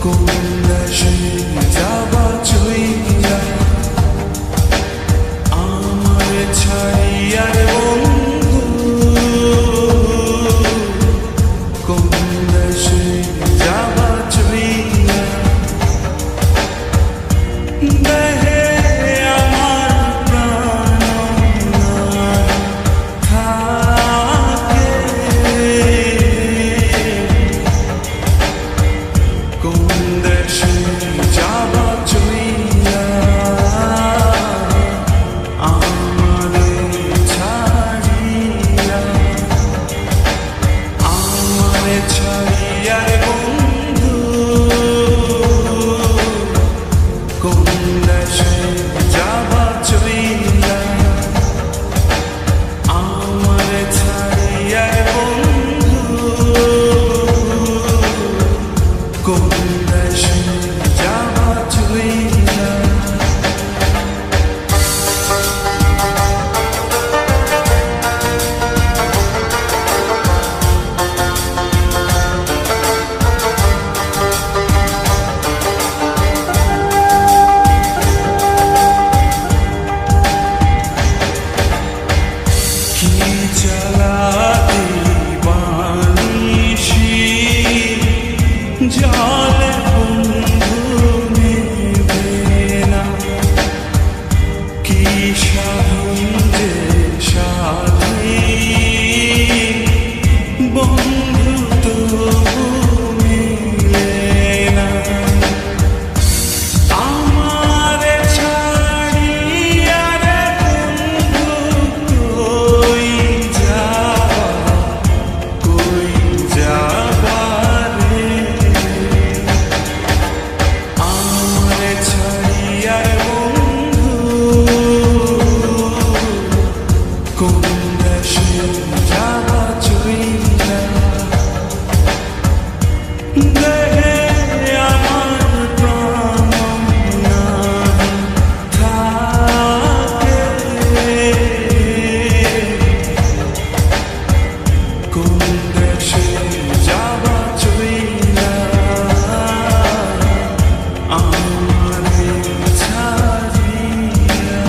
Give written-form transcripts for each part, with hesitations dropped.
কোন দেশে যাবা চইলা আমার ছাড়িয়া রে বন্ধু, কোন দেশে যাবা চইলা দেহে আমার প্রাণ থাকে, কোন দেশে যাবা চইলা আমারে ছাড়িয়া, আমারে ছাড়িয়া রে বন্ধু, কোন দেশে যাবা চইলা আমারে ছাড়িয়া রে বন্ধু, কোন দেশে যাবা চইলা। কি জ্বালাতে বানিশি জলে বন্ধু নেবে না, কি সাধন যে সাধে বন্ধু তো মিলে না, আমারে ছাড়িয়া রে বন্ধু কই যাবা রে, আমারে ছাড়িয়া রে বন্ধু, কোন দেশে যাবা চইলা দেহে আমার প্রাণ থাকে, কোন দেশে যাবা চইলা আমারে ছাড়িয়া।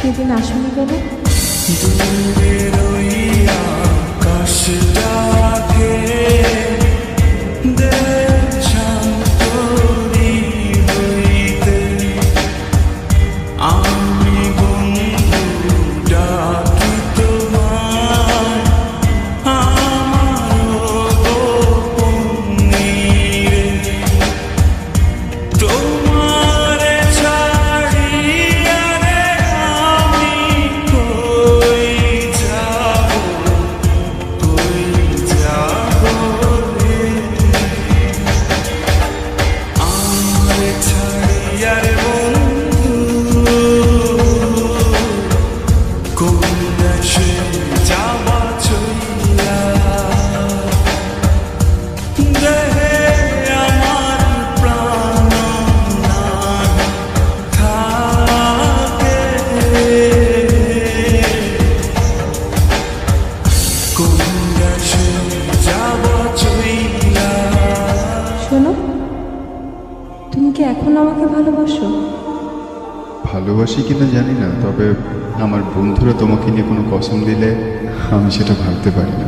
সেদিন আসনি কেন? দূরের ওই আকাশটাকে দেখছাম তোরি হইতে, আমি বন্ধু ডাকি তোমায় আমার গোপনীরে, তোমারে ছাড়িয়া রে আমি কই যাব রে, আমারে ছাড়িয়া রে বন্ধু, কোন দেশে যাবা চইলা দেহে আমার প্রাণ থাকে, কোন দেশে যাবা চইলা। শোনো, তুমি কি এখন আমাকে ভালোবাসো? ভালোবাসি কিনা জানি না, তবে আমার বন্ধুরা তোমাকে নিয়ে কোনো কসম দিলে আমি সেটা ভাবতে পারি না।